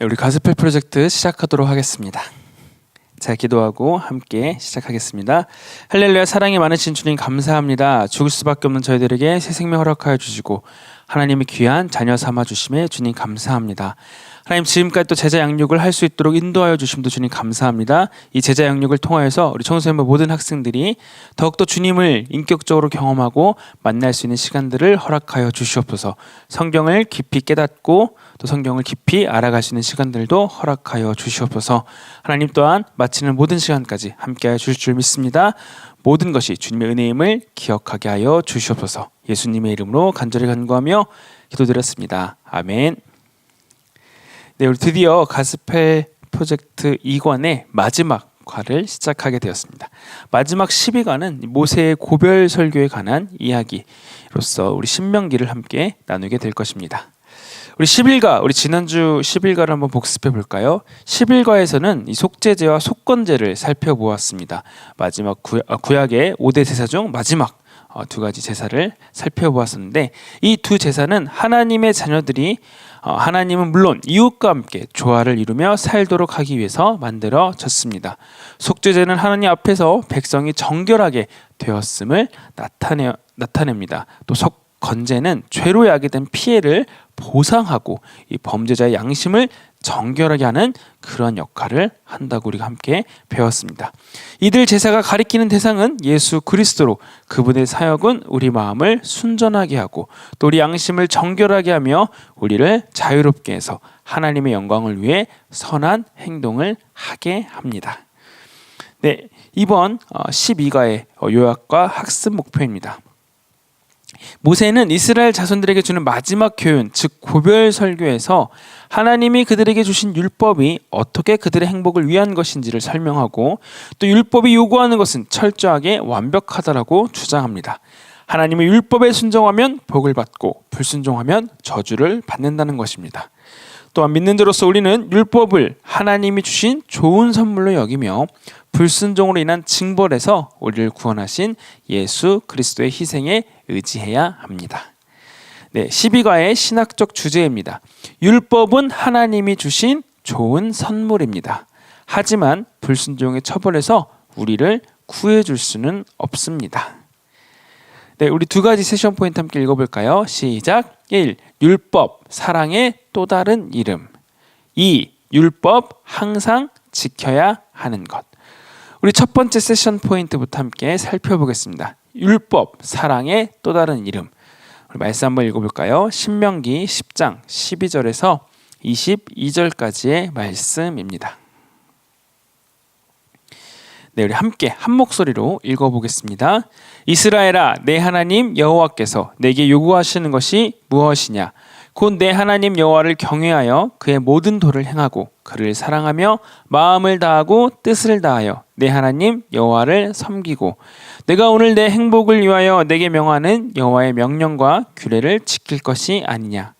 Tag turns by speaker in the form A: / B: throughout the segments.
A: 네, 우리 가스펠 프로젝트 시작하도록 하겠습니다. 자, 기도하고 함께 시작하겠습니다. 할렐루야. 사랑이 많으신 주님 감사합니다. 죽을 수밖에 없는 저희들에게 새 생명 허락하여 주시고 하나님의 귀한 자녀 삼아 주심에 주님 감사합니다. 하나님, 지금까지 또 제자 양육을 할 수 있도록 인도하여 주심도 주님 감사합니다. 이 제자 양육을 통하여서 우리 청소년부 모든 학생들이 더욱더 주님을 인격적으로 경험하고 만날 수 있는 시간들을 허락하여 주시옵소서. 성경을 깊이 깨닫고 또 성경을 깊이 알아갈 수 있는 시간들도 허락하여 주시옵소서. 하나님 또한 마치는 모든 시간까지 함께하여 주실 줄 믿습니다. 모든 것이 주님의 은혜임을 기억하게 하여 주시옵소서. 예수님의 이름으로 간절히 간구하며 기도드렸습니다. 아멘. 네, 우리 드디어 가스펠 프로젝트 2권의 마지막 과를 시작하게 되었습니다. 마지막 12과는 모세의 고별 설교에 관한 이야기로서 우리 신명기를 함께 나누게 될 것입니다. 우리 11과, 우리 지난주 11과를 한번 복습해 볼까요? 11과에서는 이 속죄제와 속건제를 살펴보았습니다. 마지막 구약의 5대 제사 중 마지막 두 가지 제사를 살펴보았었는데, 이 두 제사는 하나님의 자녀들이 하나님은 물론 이웃과 함께 조화를 이루며 살도록 하기 위해서 만들어졌습니다. 속죄제는 하나님 앞에서 백성이 정결하게 되었음을 나타냅니다. 또 속건제는 죄로 야기된 피해를 보상하고 이 범죄자의 양심을 정결하게 하는 그런 역할을 한다고 우리가 함께 배웠습니다. 이들 제사가 가리키는 대상은 예수 그리스도로, 그분의 사역은 우리 마음을 순전하게 하고 또 우리 양심을 정결하게 하며 우리를 자유롭게 해서 하나님의 영광을 위해 선한 행동을 하게 합니다. 네, 이번 12과의 요약과 학습 목표입니다. 모세는 이스라엘 자손들에게 주는 마지막 교훈, 즉 고별 설교에서 하나님이 그들에게 주신 율법이 어떻게 그들의 행복을 위한 것인지를 설명하고, 또 율법이 요구하는 것은 철저하게 완벽하다라고 주장합니다. 하나님의 율법에 순종하면 복을 받고 불순종하면 저주를 받는다는 것입니다. 또한 믿는 자로서 우리는 율법을 하나님이 주신 좋은 선물로 여기며 불순종으로 인한 징벌에서 우리를 구원하신 예수 그리스도의 희생에 의지해야 합니다. 네, 12과의 신학적 주제입니다. 율법은 하나님이 주신 좋은 선물입니다. 하지만 불순종의 처벌에서 우리를 구해줄 수는 없습니다. 네, 우리 두 가지 세션 포인트 함께 읽어볼까요? 시작. 1. 율법, 사랑의 또 다른 이름. 2. 율법, 항상 지켜야 하는 것. 우리 첫 번째 세션 포인트부터 함께 살펴보겠습니다. 율법, 사랑의 또 다른 이름. 우리 말씀 한번 읽어볼까요? 신명기 10장 12절에서 22절까지의 말씀입니다. 네, 우리 함께 한 목소리로 읽어보겠습니다. 이스라엘아, 내 하나님 여호와께서 내게 요구하시는 것이 무엇이냐? 곧 내 하나님 여호와를 경외하여 그의 모든 도를 행하고 그를 사랑하며 마음을 다하고 뜻을 다하여 내 하나님 여호와를 섬기고 내가 오늘 내 행복을 위하여 내게 명하는 여호와의 명령과 규례를 지킬 것이 아니냐?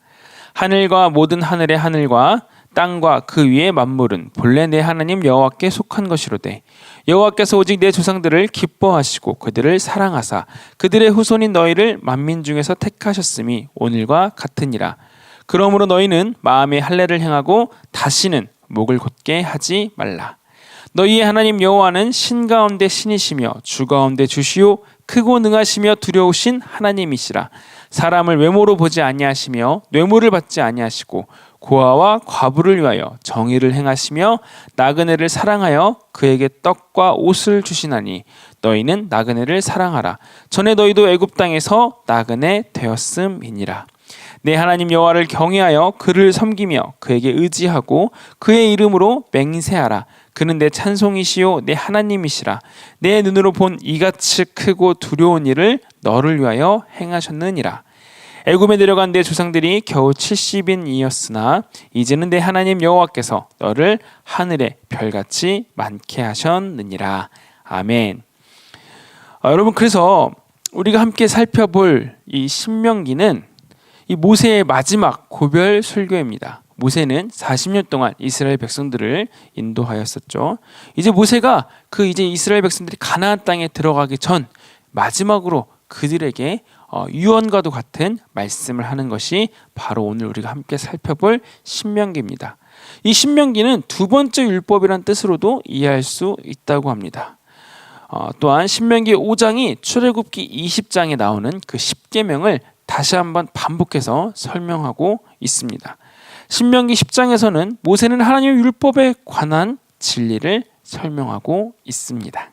A: 하늘과 모든 하늘의 하늘과 땅과 그 위의 만물은 본래 내 하나님 여호와께 속한 것이로되 여호와께서 오직 내 조상들을 기뻐하시고 그들을 사랑하사 그들의 후손인 너희를 만민 중에서 택하셨음이 오늘과 같으니라. 그러므로 너희는 마음의 할례를 행하고 다시는 목을 곧게 하지 말라. 너희의 하나님 여호와는 신 가운데 신이시며 주 가운데 주시오 크고 능하시며 두려우신 하나님이시라. 사람을 외모로 보지 아니하시며 뇌물을 받지 아니하시고 고아와 과부를 위하여 정의를 행하시며 나그네를 사랑하여 그에게 떡과 옷을 주시나니 너희는 나그네를 사랑하라. 전에 너희도 애굽 땅에서 나그네 되었음이니라. 내 하나님 여호와를 경외하여 그를 섬기며 그에게 의지하고 그의 이름으로 맹세하라. 그는 내 찬송이시요 내 하나님이시라. 내 눈으로 본 이같이 크고 두려운 일을 너를 위하여 행하셨느니라. 애굽에 내려간 내 조상들이 겨우 70인이었으나 이제는 내 하나님 여호와께서 너를 하늘의 별같이 많게 하셨느니라. 아멘. 여러분, 그래서 우리가 함께 살펴볼 이 신명기는 이 모세의 마지막 고별 설교입니다. 모세는 40년 동안 이스라엘 백성들을 인도하였었죠. 이제 모세가 이제 이스라엘 백성들이 가나안 땅에 들어가기 전 마지막으로 그들에게 유언과도 같은 말씀을 하는 것이 바로 오늘 우리가 함께 살펴볼 신명기입니다. 이 신명기는 두 번째 율법이란 뜻으로도 이해할 수 있다고 합니다. 또한 신명기 5장이 출애굽기 20장에 나오는 그 10계명을 다시 한번 반복해서 설명하고 있습니다. 신명기 10장에서는 모세는 하나님의 율법에 관한 진리를 설명하고 있습니다.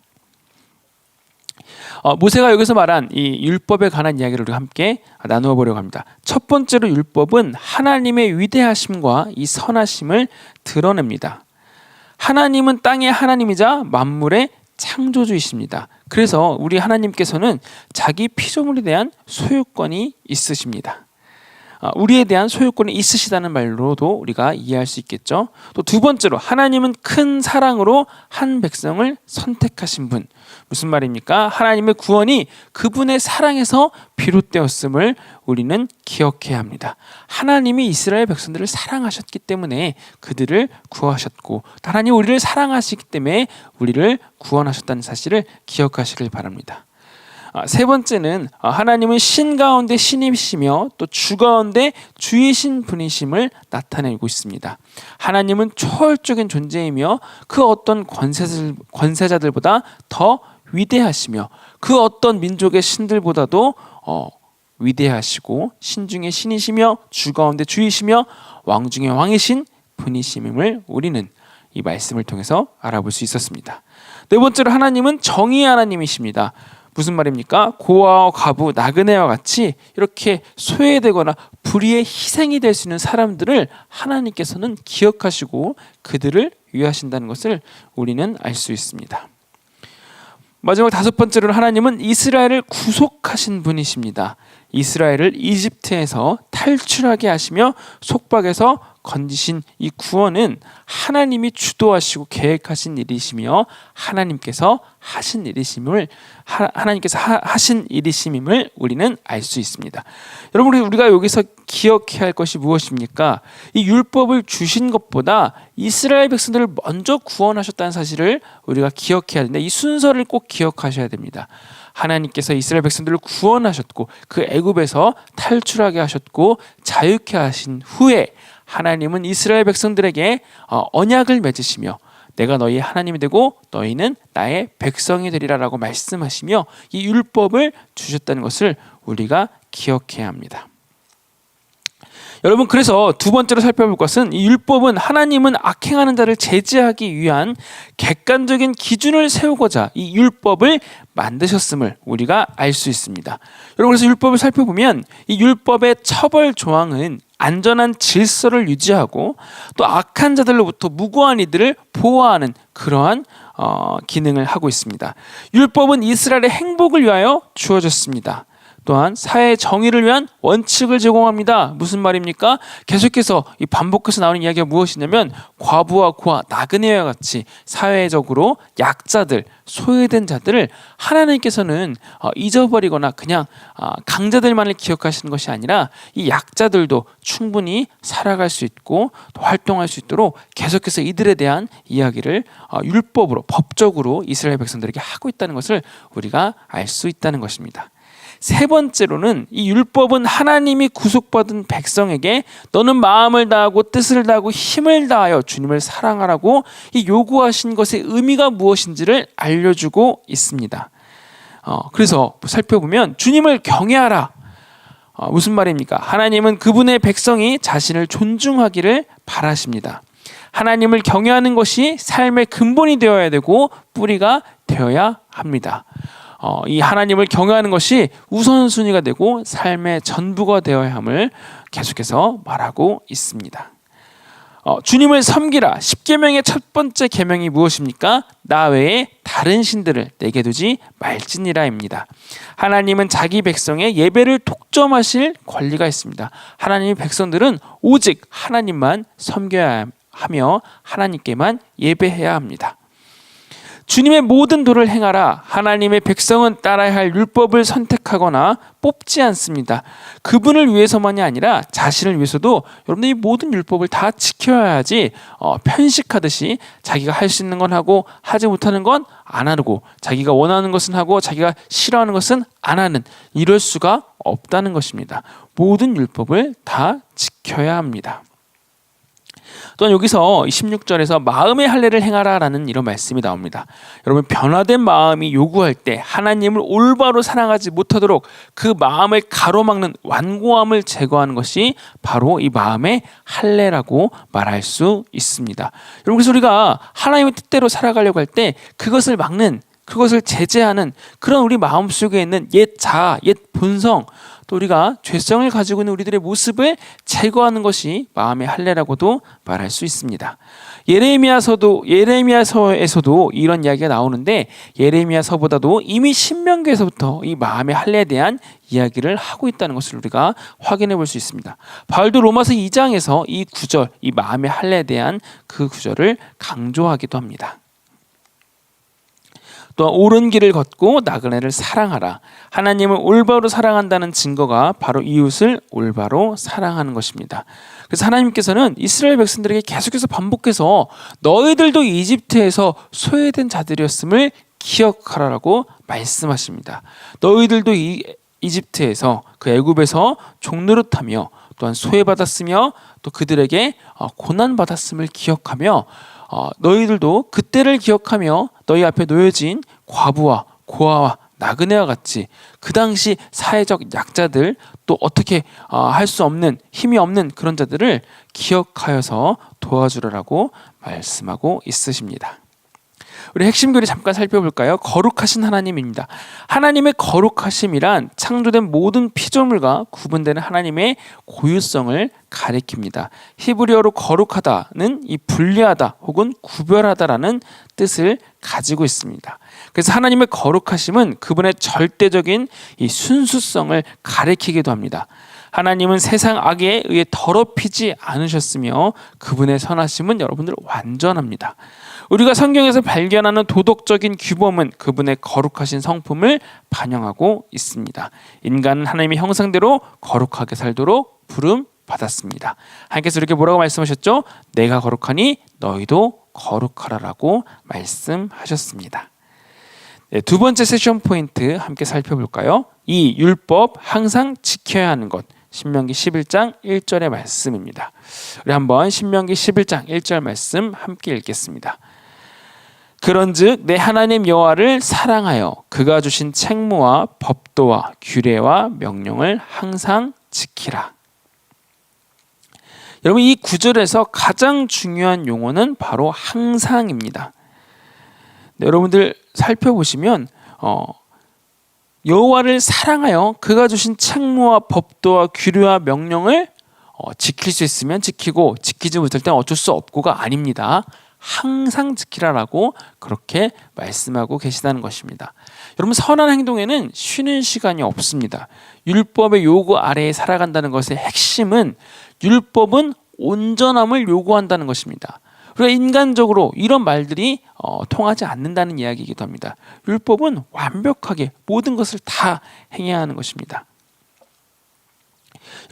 A: 모세가 여기서 말한 이 율법에 관한 이야기를 우리가 함께 나누어 보려고 합니다. 첫 번째로 율법은 하나님의 위대하심과 이 선하심을 드러냅니다. 하나님은 땅의 하나님이자 만물의 창조주이십니다. 그래서 우리 하나님께서는 자기 피조물에 대한 소유권이 있으십니다. 우리에 대한 소유권이 있으시다는 말로도 우리가 이해할 수 있겠죠. 또 두 번째로 하나님은 큰 사랑으로 한 백성을 선택하신 분. 무슨 말입니까? 하나님의 구원이 그분의 사랑에서 비롯되었음을 우리는 기억해야 합니다. 하나님이 이스라엘 백성들을 사랑하셨기 때문에 그들을 구하셨고, 하나님 우리를 사랑하시기 때문에 우리를 구원하셨다는 사실을 기억하시길 바랍니다. 세 번째는 하나님은 신 가운데 신이시며 또 주 가운데 주이신 분이심을 나타내고 있습니다. 하나님은 초월적인 존재이며 그 어떤 권세자들보다 더 위대하시며 그 어떤 민족의 신들보다도 위대하시고 신 중에 신이시며 주 가운데 주이시며 왕 중에 왕이신 분이심을 우리는 이 말씀을 통해서 알아볼 수 있었습니다. 네 번째로 하나님은 정의의 하나님이십니다. 무슨 말입니까? 고아와 과부, 나그네와 같이 이렇게 소외되거나 불의의 희생이 될 수 있는 사람들을 하나님께서는 기억하시고 그들을 위하신다는 것을 우리는 알 수 있습니다. 마지막 다섯 번째로 하나님은 이스라엘을 구속하신 분이십니다. 이스라엘을 이집트에서 탈출하게 하시며 속박에서 건지신 이 구원은 하나님이 주도하시고 계획하신 일이시며 하나님께서 하신 일이심임을 우리는 알 수 있습니다. 여러분, 우리가 여기서 기억해야 할 것이 무엇입니까? 이 율법을 주신 것보다 이스라엘 백성들을 먼저 구원하셨다는 사실을 우리가 기억해야 되는데, 이 순서를 꼭 기억하셔야 됩니다. 하나님께서 이스라엘 백성들을 구원하셨고 그 애굽에서 탈출하게 하셨고 자유케 하신 후에 하나님은 이스라엘 백성들에게 언약을 맺으시며 내가 너희의 하나님이 되고 너희는 나의 백성이 되리라라고 말씀하시며 이 율법을 주셨다는 것을 우리가 기억해야 합니다. 여러분, 그래서 두 번째로 살펴볼 것은 이 율법은 하나님은 악행하는 자를 제지하기 위한 객관적인 기준을 세우고자 이 율법을 만드셨음을 우리가 알 수 있습니다. 여러분, 그래서 율법을 살펴보면 이 율법의 처벌 조항은 안전한 질서를 유지하고 또 악한 자들로부터 무고한 이들을 보호하는 그러한 기능을 하고 있습니다. 율법은 이스라엘의 행복을 위하여 주어졌습니다. 또한 사회의 정의를 위한 원칙을 제공합니다. 무슨 말입니까? 계속해서 이 반복해서 나오는 이야기가 무엇이냐면 과부와 고아, 나그네와 같이 사회적으로 약자들, 소외된 자들을 하나님께서는 잊어버리거나 그냥 강자들만을 기억하시는 것이 아니라 이 약자들도 충분히 살아갈 수 있고 또 활동할 수 있도록 계속해서 이들에 대한 이야기를 율법으로, 법적으로 이스라엘 백성들에게 하고 있다는 것을 우리가 알 수 있다는 것입니다. 세 번째로는 이 율법은 하나님이 구속받은 백성에게 너는 마음을 다하고 뜻을 다하고 힘을 다하여 주님을 사랑하라고 이 요구하신 것의 의미가 무엇인지를 알려주고 있습니다. 그래서 살펴보면 주님을 경외하라. 무슨 말입니까? 하나님은 그분의 백성이 자신을 존중하기를 바라십니다. 하나님을 경외하는 것이 삶의 근본이 되어야 되고 뿌리가 되어야 합니다. 이 하나님을 경외하는 것이 우선순위가 되고 삶의 전부가 되어야 함을 계속해서 말하고 있습니다. 주님을 섬기라. 10계명의 첫 번째 계명이 무엇입니까? 나 외에 다른 신들을 내게 두지 말지니라입니다. 하나님은 자기 백성의 예배를 독점하실 권리가 있습니다. 하나님의 백성들은 오직 하나님만 섬겨야 하며 하나님께만 예배해야 합니다. 주님의 모든 도를 행하라. 하나님의 백성은 따라야 할 율법을 선택하거나 뽑지 않습니다. 그분을 위해서만이 아니라 자신을 위해서도 여러분들이 모든 율법을 다 지켜야지 편식하듯이 자기가 할 수 있는 건 하고 하지 못하는 건 안 하고 자기가 원하는 것은 하고 자기가 싫어하는 것은 안 하는, 이럴 수가 없다는 것입니다. 모든 율법을 다 지켜야 합니다. 또한 여기서 16절에서 마음의 할례를 행하라라는 이런 말씀이 나옵니다. 여러분, 변화된 마음이 요구할 때 하나님을 올바로 사랑하지 못하도록 그 마음을 가로막는 완고함을 제거하는 것이 바로 이 마음의 할례라고 말할 수 있습니다. 여러분, 그래서 우리가 하나님의 뜻대로 살아가려고 할 때 그것을 막는, 그것을 제재하는 그런 우리 마음속에 있는 옛 자아, 옛 본성, 또 우리가 죄성을 가지고 있는 우리들의 모습을 제거하는 것이 마음의 할례라고도 말할 수 있습니다. 예레미야서에서도 이런 이야기가 나오는데, 예레미야서보다도 이미 신명기에서부터 이 마음의 할례에 대한 이야기를 하고 있다는 것을 우리가 확인해 볼 수 있습니다. 바울도 로마서 2장에서 이 구절, 이 마음의 할례에 대한 그 구절을 강조하기도 합니다. 또 옳은 길을 걷고 나그네를 사랑하라. 하나님을 올바로 사랑한다는 증거가 바로 이웃을 올바로 사랑하는 것입니다. 그래서 하나님께서는 이스라엘 백성들에게 계속해서 반복해서 너희들도 이집트에서 소외된 자들이었음을 기억하라라고 말씀하십니다. 너희들도 이집트에서, 그 애굽에서 종노릇하며 또한 소외받았으며 또 그들에게 고난받았음을 기억하며, 너희들도 그때를 기억하며 너희 앞에 놓여진 과부와 고아와 나그네와 같이 그 당시 사회적 약자들, 또 어떻게 할 수 없는, 힘이 없는 그런 자들을 기억하여서 도와주라라고 말씀하고 있으십니다. 우리 핵심 교리 잠깐 살펴볼까요? 거룩하신 하나님입니다. 하나님의 거룩하심이란 창조된 모든 피조물과 구분되는 하나님의 고유성을 가리킵니다. 히브리어로 거룩하다는 이 분리하다 혹은 구별하다라는 뜻을 가지고 있습니다. 그래서 하나님의 거룩하심은 그분의 절대적인 이 순수성을 가리키기도 합니다. 하나님은 세상 악에 의해 더럽히지 않으셨으며 그분의 선하심은 여러분들 완전합니다. 우리가 성경에서 발견하는 도덕적인 규범은 그분의 거룩하신 성품을 반영하고 있습니다. 인간은 하나님의 형상대로 거룩하게 살도록 부름 받았습니다. 하나님께서 이렇게 뭐라고 말씀하셨죠? 내가 거룩하니 너희도 거룩하라라고 말씀하셨습니다. 네, 두 번째 세션 포인트 함께 살펴볼까요? 이 율법 항상 지켜야 하는 것. 신명기 11장 1절의 말씀입니다. 우리 한번 신명기 11장 1절 말씀 함께 읽겠습니다. 그런즉 내 하나님 여호와를 사랑하여 그가 주신 책무와 법도와 규례와 명령을 항상 지키라. 여러분, 이 구절에서 가장 중요한 용어는 바로 항상입니다. 네, 여러분들 살펴보시면 여호와를 사랑하여 그가 주신 책무와 법도와 규례와 명령을 지킬 수 있으면 지키고 지키지 못할 때는 어쩔 수 없고가 아닙니다. 항상 지키라라고 그렇게 말씀하고 계시다는 것입니다. 여러분, 선한 행동에는 쉬는 시간이 없습니다. 율법의 요구 아래에 살아간다는 것의 핵심은 율법은 온전함을 요구한다는 것입니다. 우리가 인간적으로 이런 말들이 통하지 않는다는 이야기이기도 합니다. 율법은 완벽하게 모든 것을 다 행해야 하는 것입니다.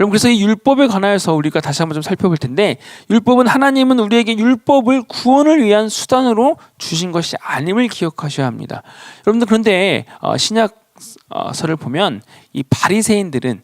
A: 여러분, 그래서 이 율법에 관하여서 우리가 다시 한번 좀 살펴볼 텐데, 율법은 하나님은 우리에게 율법을 구원을 위한 수단으로 주신 것이 아님을 기억하셔야 합니다. 여러분들, 그런데 신약서를 보면 이 바리새인들은,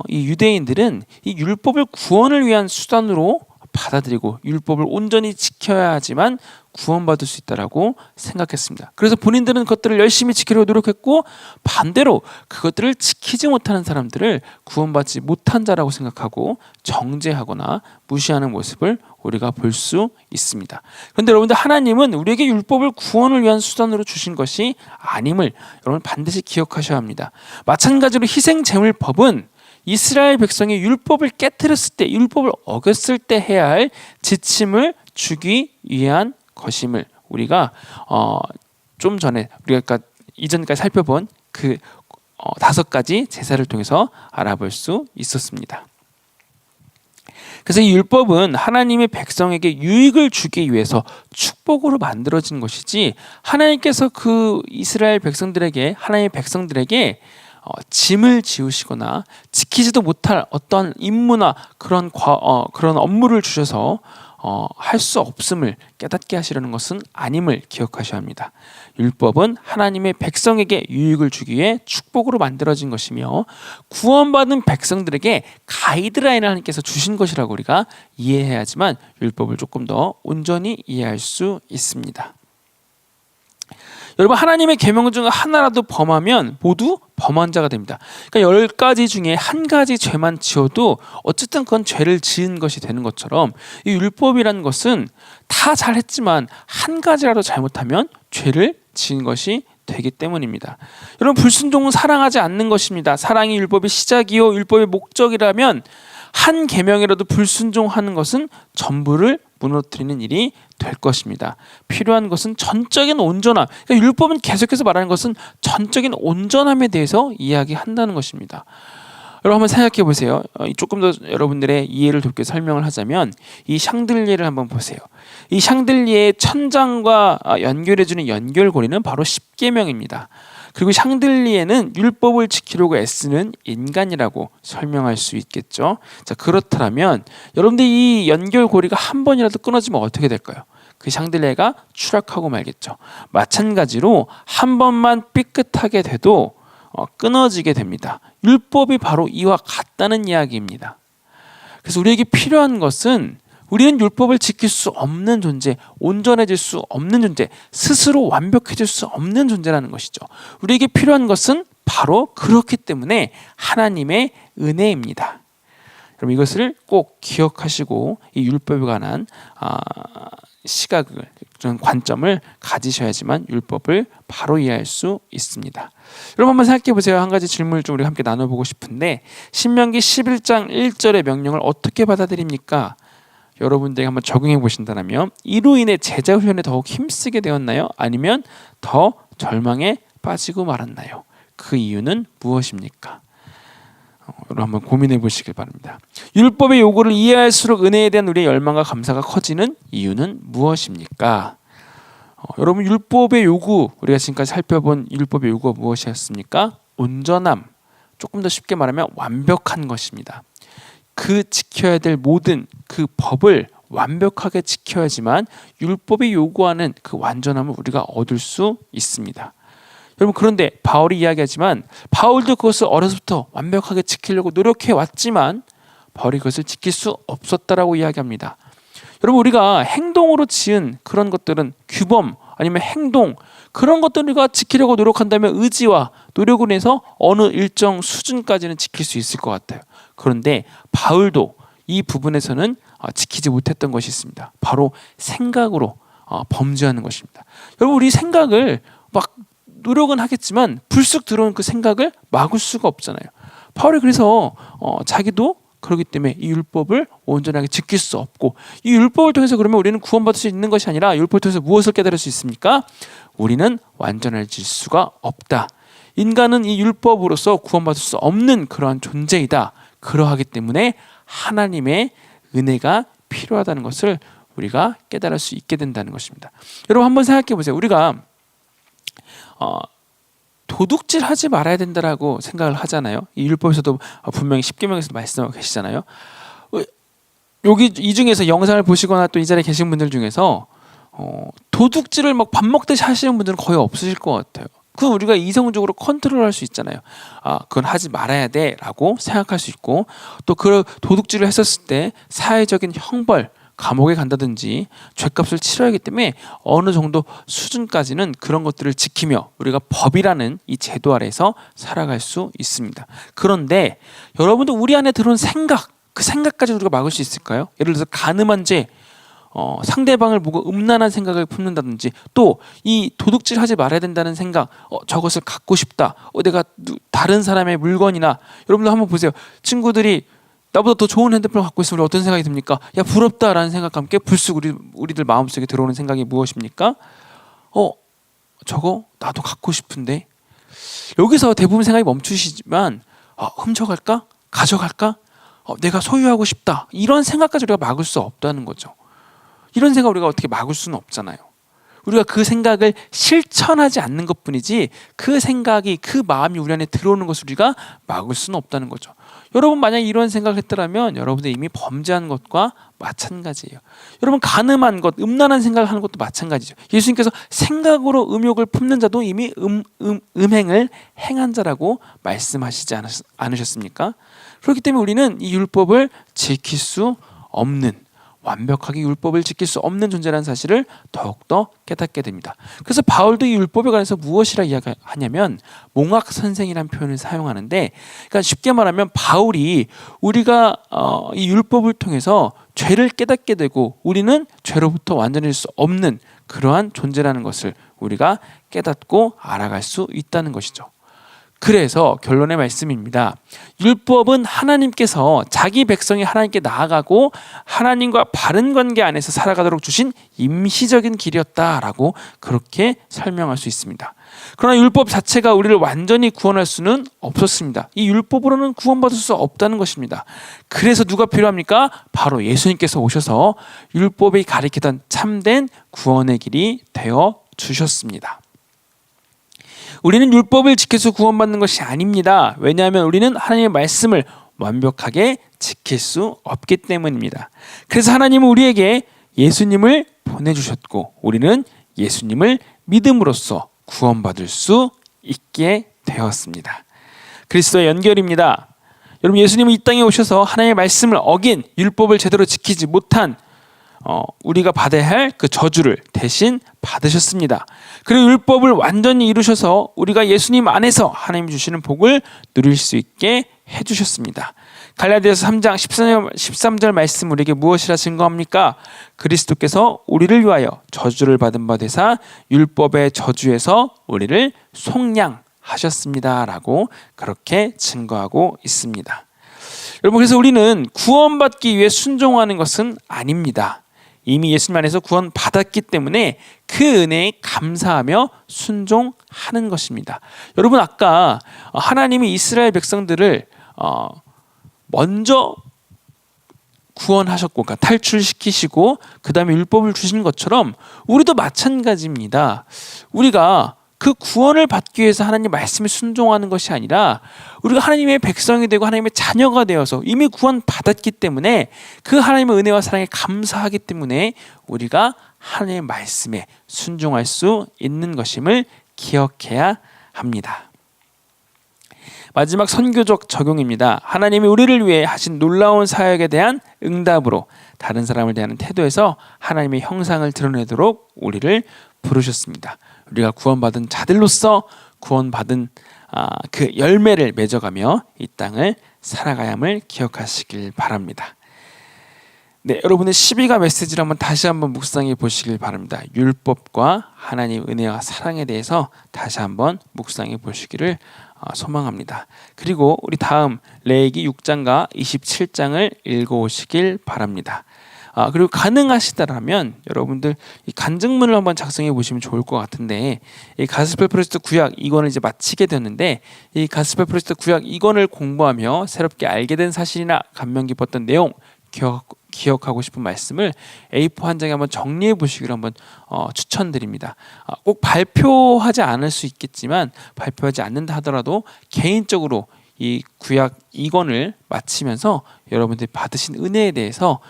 A: 이 유대인들은 이 율법을 구원을 위한 수단으로 받아들이고 율법을 온전히 지켜야 하지만 구원받을 수 있다라고 생각했습니다. 그래서 본인들은 그것들을 열심히 지키려고 노력했고, 반대로 그것들을 지키지 못하는 사람들을 구원받지 못한 자라고 생각하고 정죄하거나 무시하는 모습을 우리가 볼 수 있습니다. 그런데 여러분들, 하나님은 우리에게 율법을 구원을 위한 수단으로 주신 것이 아님을 여러분 반드시 기억하셔야 합니다. 마찬가지로 희생제물법은 이스라엘 백성이 율법을 깨뜨렸을 때, 율법을 어겼을 때 해야 할 지침을 주기 위한 것임을 우리가 좀 전에 우리가 이전까지 살펴본 그 5가지 제사를 통해서 알아볼 수 있었습니다. 그래서 이 율법은 하나님의 백성에게 유익을 주기 위해서 축복으로 만들어진 것이지, 하나님께서 그 이스라엘 백성들에게, 하나님의 백성들에게 짐을 지우시거나 지키지도 못할 어떤 임무나 그런 업무를 주셔서 할 수 없음을 깨닫게 하시려는 것은 아님을 기억하셔야 합니다. 율법은 하나님의 백성에게 유익을 주기 위해 축복으로 만들어진 것이며 구원받은 백성들에게 가이드라인을 하나님께서 주신 것이라고 우리가 이해해야지만 율법을 조금 더 온전히 이해할 수 있습니다. 여러분, 하나님의 계명 중 하나라도 범하면 모두 범한 자가 됩니다. 그러니까 10가지 중에 한 가지 죄만 지어도 어쨌든 그건 죄를 지은 것이 되는 것처럼 이 율법이라는 것은 다 잘했지만 한 가지라도 잘못하면 죄를 지은 것이 되기 때문입니다. 여러분, 불순종은 사랑하지 않는 것입니다. 사랑이 율법의 시작이요 율법의 목적이라면 한 계명이라도 불순종하는 것은 전부를 무너뜨리는 일이 될 것입니다. 필요한 것은 전적인 온전함. 그러니까 율법은 계속해서 말하는 것은 전적인 온전함에 대해서 이야기한다는 것입니다. 여러분, 한번 생각해 보세요. 조금 더 여러분들의 이해를 돕게 설명을 하자면 이 샹들리에를 한번 보세요. 이 샹들리에의 천장과 연결해주는 연결고리는 바로 십계명입니다. 그리고 샹들리에는 율법을 지키려고 애쓰는 인간이라고 설명할 수 있겠죠. 자, 그렇다면 여러분들 이 연결고리가 한 번이라도 끊어지면 어떻게 될까요? 그 샹들리에가 추락하고 말겠죠. 마찬가지로 한 번만 삐끗하게 돼도 끊어지게 됩니다. 율법이 바로 이와 같다는 이야기입니다. 그래서 우리에게 필요한 것은 우리는 율법을 지킬 수 없는 존재, 온전해질 수 없는 존재, 스스로 완벽해질 수 없는 존재라는 것이죠. 우리에게 필요한 것은 바로 그렇기 때문에 하나님의 은혜입니다. 여러분, 이것을 꼭 기억하시고 이 율법에 관한 시각을, 그런 관점을 가지셔야지만 율법을 바로 이해할 수 있습니다. 여러분, 한번 생각해 보세요. 한 가지 질문을 좀 우리 함께 나눠보고 싶은데 신명기 11장 1절의 명령을 어떻게 받아들입니까? 여러분들이 한번 적용해 보신다면 이로 인해 제자 훈련에 더욱 힘쓰게 되었나요? 아니면 더 절망에 빠지고 말았나요? 그 이유는 무엇입니까? 여러분, 한번 고민해 보시길 바랍니다. 율법의 요구를 이해할수록 은혜에 대한 우리의 열망과 감사가 커지는 이유는 무엇입니까? 여러분, 율법의 요구, 우리가 지금까지 살펴본 율법의 요구가 무엇이었습니까? 온전함, 조금 더 쉽게 말하면 완벽한 것입니다. 그 지켜야 될 모든 그 법을 완벽하게 지켜야지만 율법이 요구하는 그 완전함을 우리가 얻을 수 있습니다. 여러분, 그런데 바울이 이야기하지만 바울도 그것을 어려서부터 완벽하게 지키려고 노력해 왔지만 바울이 그것을 지킬 수 없었다라고 이야기합니다. 여러분, 우리가 행동으로 지은 그런 것들은 규범 아니면 행동, 그런 것들을 우리가 지키려고 노력한다면 의지와 노력을 해서 어느 일정 수준까지는 지킬 수 있을 것 같아요. 그런데 바울도 이 부분에서는 지키지 못했던 것이 있습니다. 바로 생각으로 범죄하는 것입니다. 여러분, 우리 생각을 막 노력은 하겠지만 불쑥 들어오는 그 생각을 막을 수가 없잖아요. 바울이 그래서 자기도 그렇기 때문에 이 율법을 온전하게 지킬 수 없고, 이 율법을 통해서 그러면 우리는 구원받을 수 있는 것이 아니라 율법을 통해서 무엇을 깨달을 수 있습니까? 우리는 완전해질 수가 없다. 인간은 이 율법으로서 구원받을 수 없는 그러한 존재이다. 그러하기 때문에 하나님의 은혜가 필요하다는 것을 우리가 깨달을 수 있게 된다는 것입니다. 여러분, 한번 생각해 보세요. 우리가 도둑질하지 말아야 된다라고 생각을 하잖아요. 이 율법에서도 분명히 십계명에서 말씀하고 계시잖아요. 여기 이 중에서 영상을 보시거나 또 이 자리에 계신 분들 중에서 도둑질을 막 밥 먹듯이 하시는 분들은 거의 없으실 것 같아요. 그건 우리가 이성적으로 컨트롤할 수 있잖아요. 그건 하지 말아야 돼라고 생각할 수 있고, 또 그 도둑질을 했었을 때 사회적인 형벌, 감옥에 간다든지 죄값을 치러야 하기 때문에 어느 정도 수준까지는 그런 것들을 지키며 우리가 법이라는 이 제도 아래에서 살아갈 수 있습니다. 그런데 여러분도 우리 안에 들어온 생각, 그 생각까지 우리가 막을 수 있을까요? 예를 들어서 가늠한 죄, 상대방을 보고 음란한 생각을 품는다든지, 또 이 도둑질하지 말아야 된다는 생각, 저것을 갖고 싶다, 내가 다른 사람의 물건이나, 여러분들 한번 보세요. 친구들이 나보다 더 좋은 핸드폰을 갖고 있으면 우리 어떤 생각이 듭니까? 야, 부럽다라는 생각과 함께 불쑥 우리들 마음속에 들어오는 생각이 무엇입니까? 저거 나도 갖고 싶은데. 여기서 대부분 생각이 멈추시지만 훔쳐갈까? 가져갈까? 내가 소유하고 싶다. 이런 생각까지 우리가 막을 수 없다는 거죠. 이런 생각 우리가 어떻게 막을 수는 없잖아요. 우리가 그 생각을 실천하지 않는 것뿐이지 그 생각이, 그 마음이 우리 안에 들어오는 것을 우리가 막을 수는 없다는 거죠. 여러분 만약 이런 생각을 했더라면 여러분들 이미 범죄한 것과 마찬가지예요. 여러분 가늠한 것, 음란한 생각을 하는 것도 마찬가지죠. 예수님께서 생각으로 음욕을 품는 자도 이미 음행을 행한 자라고 말씀하시지 않으셨습니까? 그렇기 때문에 우리는 이 율법을 지킬 수 없는, 완벽하게 율법을 지킬 수 없는 존재라는 사실을 더욱더 깨닫게 됩니다. 그래서 바울도 이 율법에 관해서 무엇이라 이야기하냐면 몽학 선생이라는 표현을 사용하는데, 그러니까 쉽게 말하면 바울이 우리가 이 율법을 통해서 죄를 깨닫게 되고 우리는 죄로부터 완전해질 수 없는 그러한 존재라는 것을 우리가 깨닫고 알아갈 수 있다는 것이죠. 그래서 결론의 말씀입니다. 율법은 하나님께서 자기 백성이 하나님께 나아가고 하나님과 바른 관계 안에서 살아가도록 주신 임시적인 길이었다라고 그렇게 설명할 수 있습니다. 그러나 율법 자체가 우리를 완전히 구원할 수는 없었습니다. 이 율법으로는 구원받을 수 없다는 것입니다. 그래서 누가 필요합니까? 바로 예수님께서 오셔서 율법이 가리키던 참된 구원의 길이 되어 주셨습니다. 우리는 율법을 지켜서 구원받는 것이 아닙니다. 왜냐하면 우리는 하나님의 말씀을 완벽하게 지킬 수 없기 때문입니다. 그래서 하나님은 우리에게 예수님을 보내주셨고 우리는 예수님을 믿음으로써 구원받을 수 있게 되었습니다. 그리스도의 연결입니다. 여러분, 예수님은 이 땅에 오셔서 하나님의 말씀을 어긴, 율법을 제대로 지키지 못한 우리가 받아야 할 그 저주를 대신 받으셨습니다. 그리고 율법을 완전히 이루셔서 우리가 예수님 안에서 하나님이 주시는 복을 누릴 수 있게 해주셨습니다. 갈라디아서 3장 13절 말씀 우리에게 무엇이라 증거합니까? 그리스도께서 우리를 위하여 저주를 받은 바 되사 율법의 저주에서 우리를 속량하셨습니다 라고 그렇게 증거하고 있습니다. 여러분, 그래서 우리는 구원받기 위해 순종하는 것은 아닙니다. 이미 예수님 안에서 구원받았기 때문에 그 은혜에 감사하며 순종하는 것입니다. 여러분, 아까 하나님이 이스라엘 백성들을 먼저 구원하셨고, 그러니까 탈출시키시고 그 다음에 율법을 주신 것처럼 우리도 마찬가지입니다. 우리가 그 구원을 받기 위해서 하나님 말씀에 순종하는 것이 아니라 우리가 하나님의 백성이 되고 하나님의 자녀가 되어서 이미 구원 받았기 때문에 그 하나님의 은혜와 사랑에 감사하기 때문에 우리가 하나님의 말씀에 순종할 수 있는 것임을 기억해야 합니다. 마지막 선교적 적용입니다. 하나님이 우리를 위해 하신 놀라운 사역에 대한 응답으로 다른 사람을 대하는 태도에서 하나님의 형상을 드러내도록 우리를 부르셨습니다. 우리가 구원받은 자들로서 구원받은 그 열매를 맺어가며 이 땅을 살아가야 함을 기억하시길 바랍니다. 네, 여러분의 12가 메시지를 한번 다시 한번 묵상해 보시길 바랍니다. 율법과 하나님 은혜와 사랑에 대해서 다시 한번 묵상해 보시기를 소망합니다. 그리고 우리 다음 레위기 6장과 27장을 읽어오시길 바랍니다. 그리고 가능하시다라면 여러분들 이 간증문을 한번 작성해 보시면 좋을 것 같은데, 이 가스펠 프로젝트 구약 2권을 이제 마치게 됐는데 이 가스펠 프로젝트 구약 2권을 공부하며 새롭게 알게 된 사실이나 감명 깊었던 내용, 기억하고 싶은 말씀을 A4 한 장에 한번 정리해 보시기를 한번 추천드립니다. 꼭 발표하지 않을 수 있겠지만 발표하지 않는다 하더라도 개인적으로 이 구약 2권을 마치면서 여러분들이 받으신 은혜에 대해서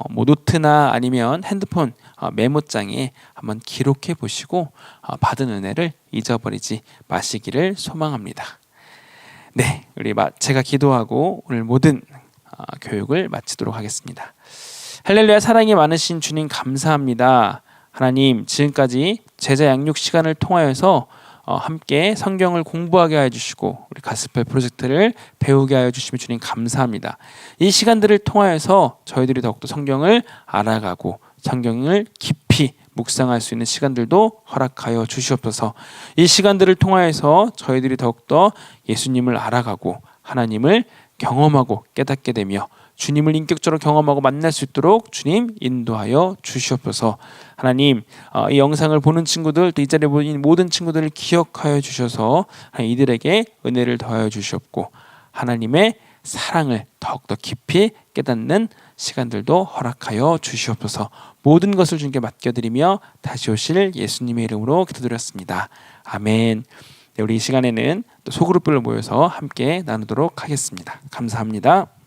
A: 뭐 노트나 아니면 핸드폰 메모장에 한번 기록해 보시고 받은 은혜를 잊어버리지 마시기를 소망합니다. 네, 우리 제가 기도하고 오늘 모든 교육을 마치도록 하겠습니다. 할렐루야, 사랑이 많으신 주님 감사합니다. 하나님, 지금까지 제자 양육 시간을 통하여서 함께 성경을 공부하게 하여 주시고 우리 가스펠 프로젝트를 배우게 하여 주시면 주님 감사합니다. 이 시간들을 통하여서 저희들이 더욱더 성경을 알아가고 성경을 깊이 묵상할 수 있는 시간들도 허락하여 주시옵소서. 이 시간들을 통하여서 저희들이 더욱더 예수님을 알아가고 하나님을 경험하고 깨닫게 되며 주님을 인격적으로 경험하고 만날 수 있도록 주님 인도하여 주시옵소서. 하나님, 이 영상을 보는 친구들, 또 이 자리에 모인 모든 친구들을 기억하여 주셔서 이들에게 은혜를 더하여 주시옵고 하나님의 사랑을 더욱더 깊이 깨닫는 시간들도 허락하여 주시옵소서. 모든 것을 주님께 맡겨드리며 다시 오실 예수님의 이름으로 기도드렸습니다. 아멘. 네, 우리 이 시간에는 또 또 소그룹별로 모여서 함께 나누도록 하겠습니다. 감사합니다.